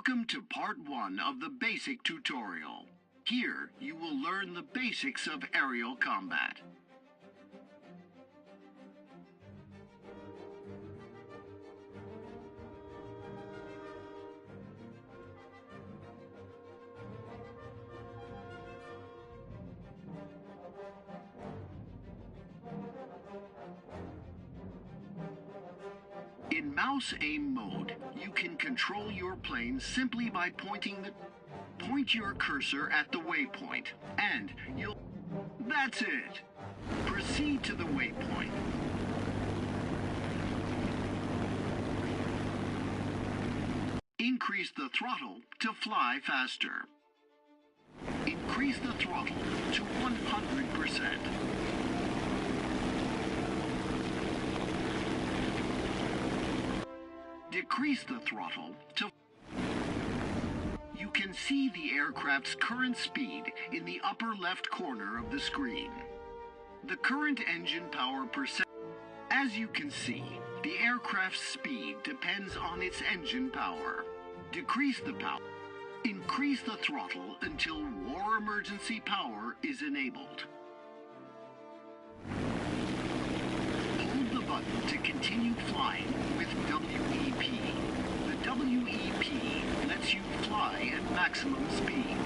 Welcome to part 1 of the basic tutorial. Here, you will learn the basics of aerial combat. In mouse aim mode, you can control your plane simply by point your cursor at the waypoint, and that's it. Proceed to the waypoint. Increase the throttle to fly faster. Increase the throttle to 100%. Decrease the throttle to... You can see the aircraft's current speed in the upper left corner of the screen. The current engine power percent... As you can see, the aircraft's speed depends on its engine power. Decrease the power. Increase the throttle until war emergency power is enabled. Hold the button to continue flying with WEP. The WEP lets you fly at maximum speed.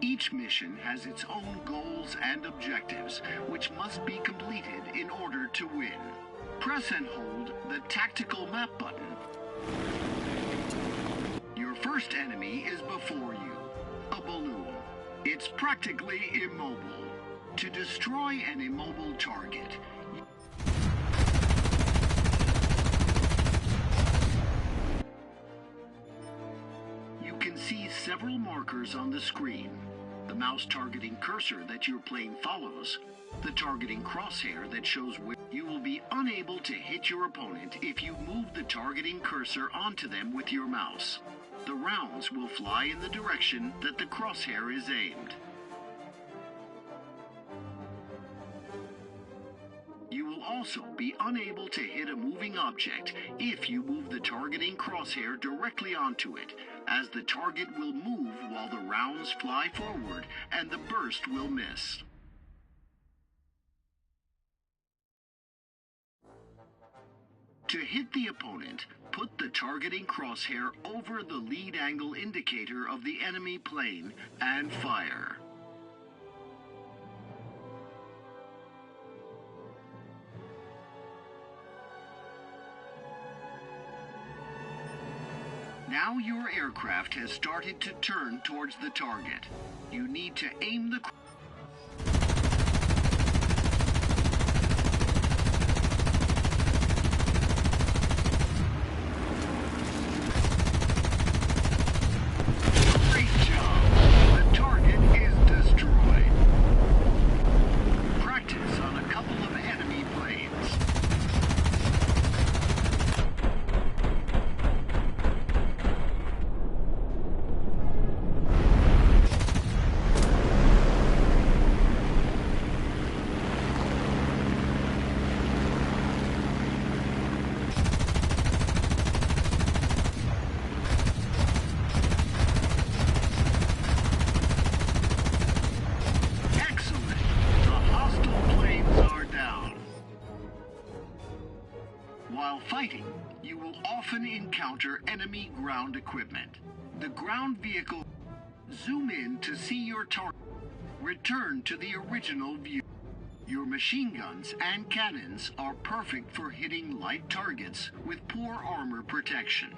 Each mission has its own goals and objectives, which must be completed in order to win. Press and hold the tactical map button. Your first enemy is before you, a balloon. It's practically immobile. To destroy an immobile target, you can see several markers on the screen. The mouse targeting cursor that your plane follows, the targeting crosshair that shows where you will be unable to hit your opponent if you move the targeting cursor onto them with your mouse. The rounds will fly in the direction that the crosshair is aimed. You will also be unable to hit a moving object if you move the targeting crosshair directly onto it, as the target will move while the rounds fly forward and the burst will miss. To hit the opponent, put the targeting crosshair over the lead angle indicator of the enemy plane and fire. Now your aircraft has started to turn towards the target. You need to aim the... Great job! The target is destroyed. Practice on a couple of enemy planes. While fighting, you will often encounter enemy ground equipment. The ground vehicle... Zoom in to see your target. Return to the original view. Your machine guns and cannons are perfect for hitting light targets with poor armor protection.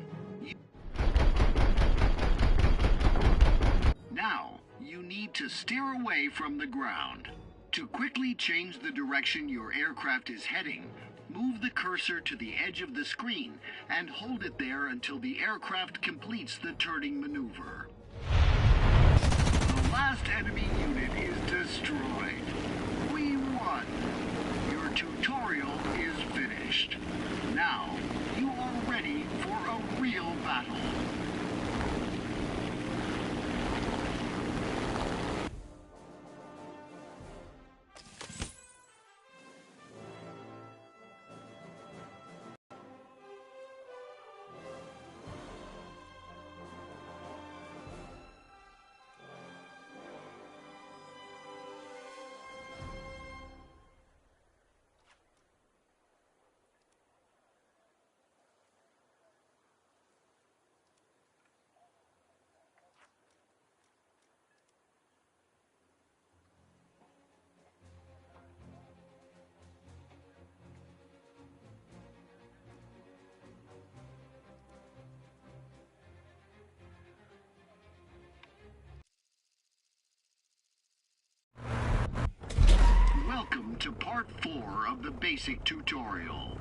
Now, you need to steer away from the ground. To quickly change the direction your aircraft is heading, move the cursor to the edge of the screen and hold it there until the aircraft completes the turning maneuver. The last enemy unit is destroyed. We won. Your tutorial is finished. Now, you are ready for a real battle. to part 4 of the basic tutorial.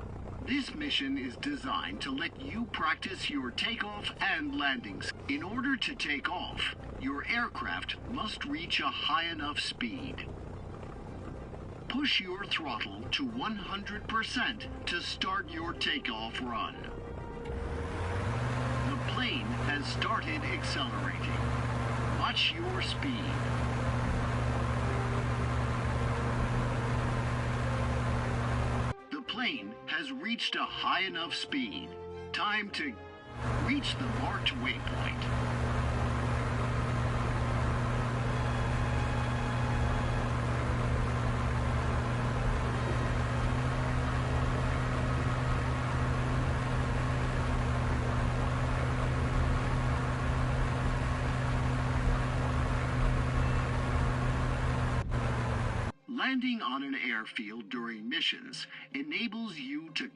This mission is designed to let you practice your takeoff and landings. In order to take off, your aircraft must reach a high enough speed. Push your throttle to 100% to start your takeoff run. The plane has started accelerating. Watch your speed. The plane has reached a high enough speed. Time to reach the marked waypoint. Landing on an airfield during missions enables you to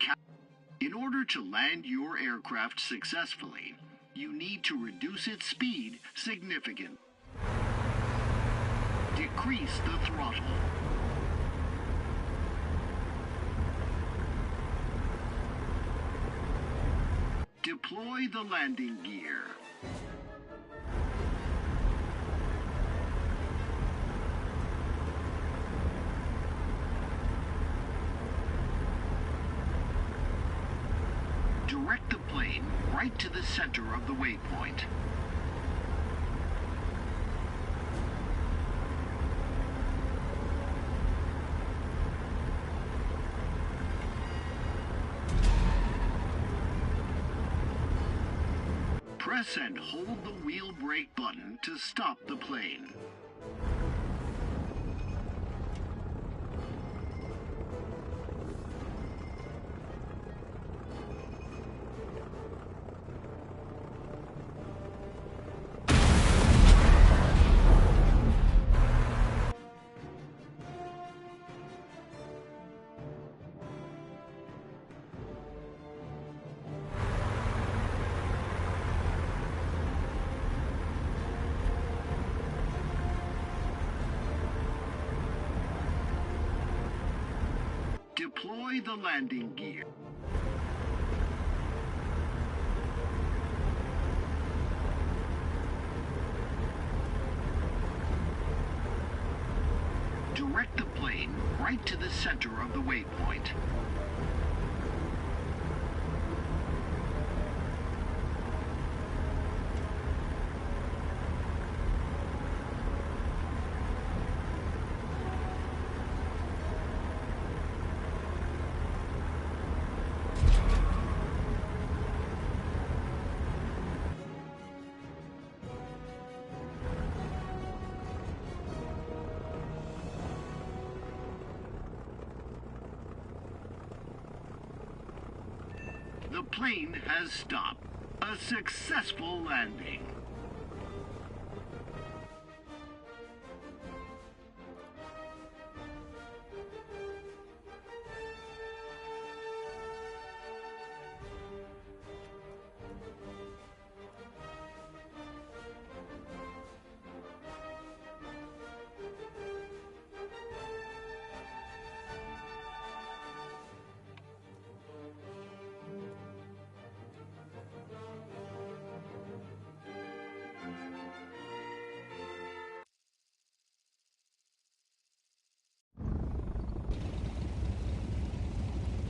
In order to land your aircraft successfully, you need to reduce its speed significantly. Decrease the throttle. Deploy the landing gear. Direct the plane right to the center of the waypoint. Press and hold the wheel brake button to stop the plane. Deploy the landing gear. Direct the plane right to the center of the waypoint. The plane has stopped. A successful landing.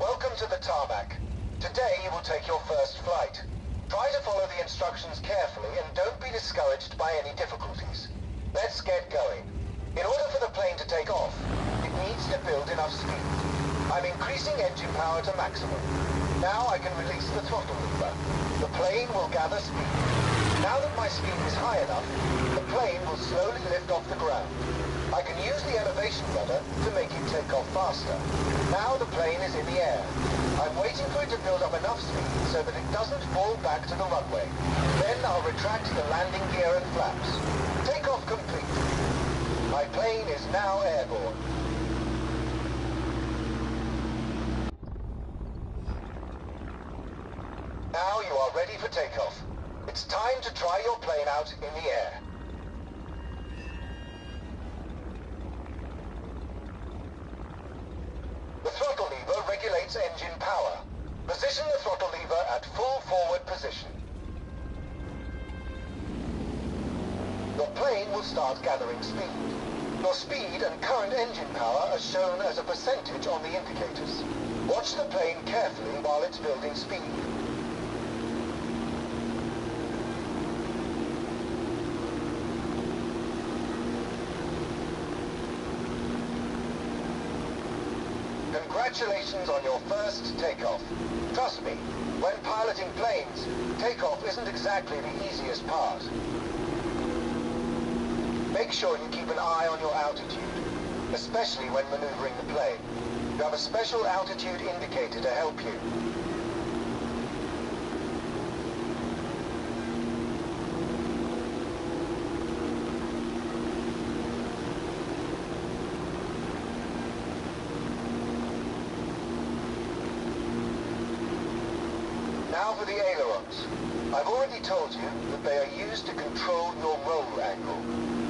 Welcome to the tarmac. Today you will take your first flight. Try to follow the instructions carefully and don't be discouraged by any difficulties. Let's get going. In order for the plane to take off, it needs to build enough speed. I'm increasing engine power to maximum. Now I can release the throttle lever. The plane will gather speed. Now that my speed is high enough, the plane will slowly lift off the ground. I can use the elevation rudder to make it take off faster. Now the plane is in the air. I'm waiting for it to build up enough speed so that it doesn't fall back to the runway. Then I'll retract the landing gear and flaps. Takeoff complete. My plane is now airborne. Now you are ready for takeoff. It's time to try your plane out in the air. its engine power. Position the throttle lever at full forward position. Your plane will start gathering speed. Your speed and current engine power are shown as a percentage on the indicators. Watch the plane carefully while it's building speed. Congratulations on your first takeoff. Trust me, when piloting planes, takeoff isn't exactly the easiest part. Make sure you keep an eye on your altitude, especially when maneuvering the plane. You have a special altitude indicator to help you. Now for the ailerons. I've already told you that they are used to control your roll angle.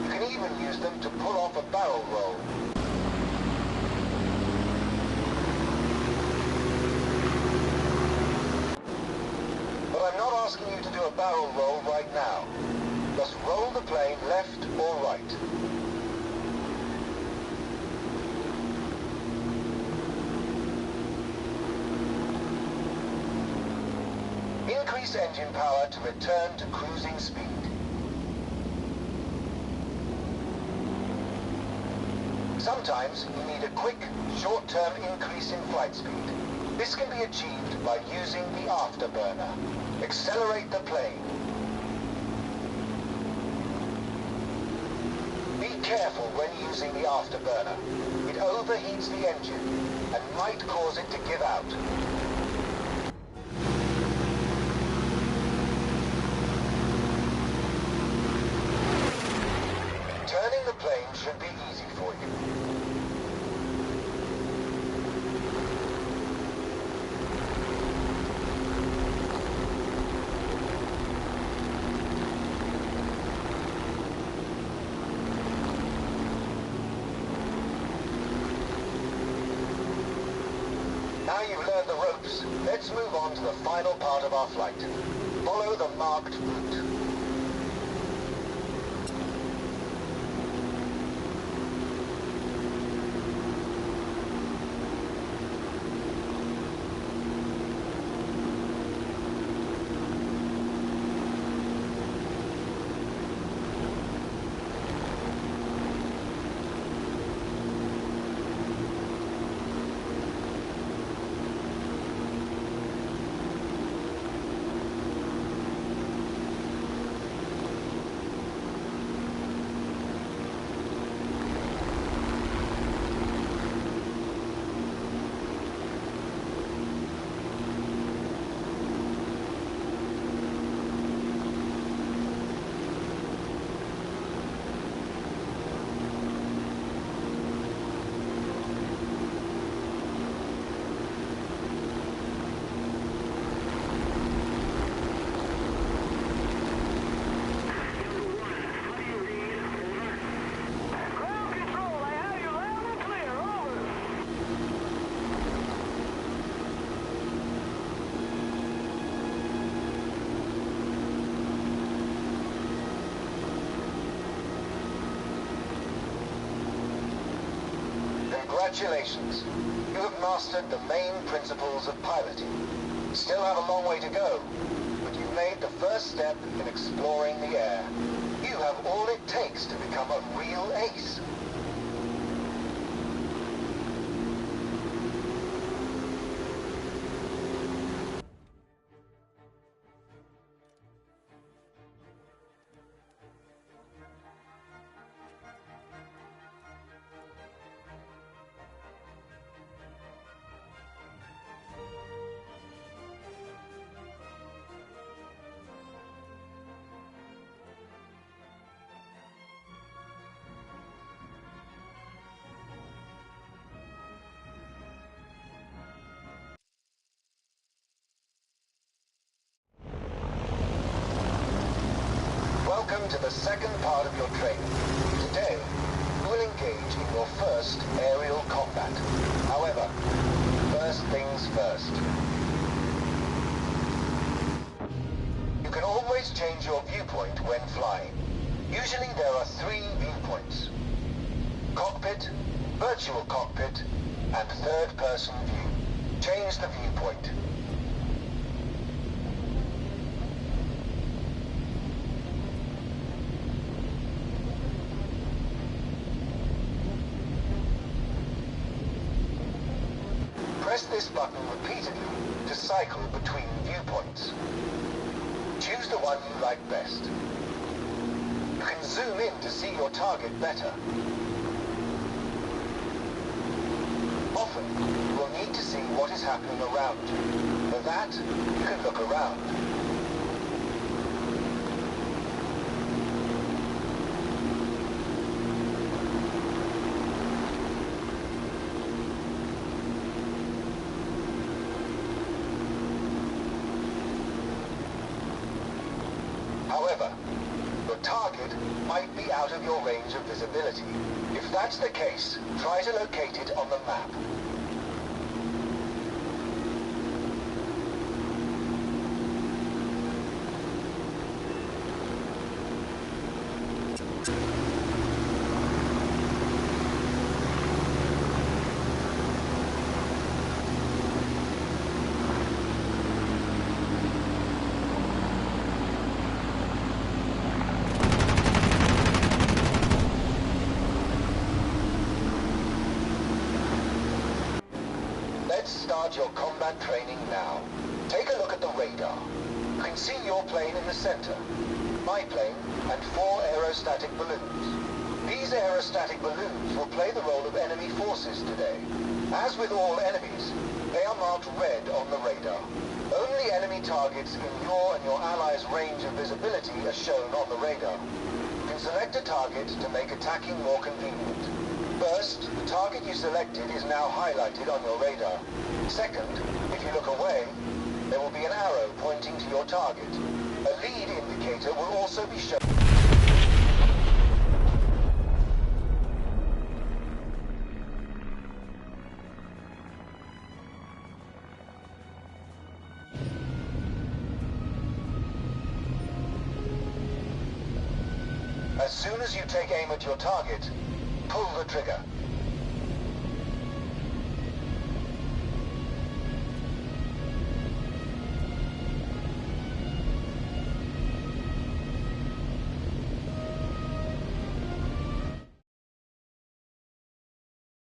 You can even use them to pull off a barrel roll. But I'm not asking you to do a barrel roll right now. Just roll the plane left or right. Increase engine power to return to cruising speed. Sometimes you need a quick, short-term increase in flight speed. This can be achieved by using the afterburner. Accelerate the plane. Be careful when using the afterburner. It overheats the engine and might cause it to give out. Turning the plane should be easy for you. Now you've learned the ropes, let's move on to the final part of our flight. Follow the marked route. Congratulations. You have mastered the main principles of piloting. You still have a long way to go, but you've made the first step in exploring the air. You have all it takes to become a real ace. Welcome to the second part of your training. Today, you will engage in your first aerial combat. However, first things first. You can always change your viewpoint when flying. Usually there are 3 viewpoints: cockpit, virtual cockpit, and third-person view. Change the viewpoint. Press this button repeatedly to cycle between viewpoints. Choose the one you like best. You can zoom in to see your target better. Often, you will need to see what is happening around you. For that, you can look around. However, your target might be out of your range of visibility. If that's the case, try to locate it on the map. Let's start your combat training now. Take a look at the radar. You can see your plane in the center, my plane, and 4 aerostatic balloons. These aerostatic balloons will play the role of enemy forces today. As with all enemies, they are marked red on the radar. Only enemy targets in your and your allies' range of visibility are shown on the radar. You can select a target to make attacking more convenient. First, the target you selected is now highlighted on your radar. Second, if you look away, there will be an arrow pointing to your target. A lead indicator will also be shown. As soon as you take aim at your target, pull the trigger.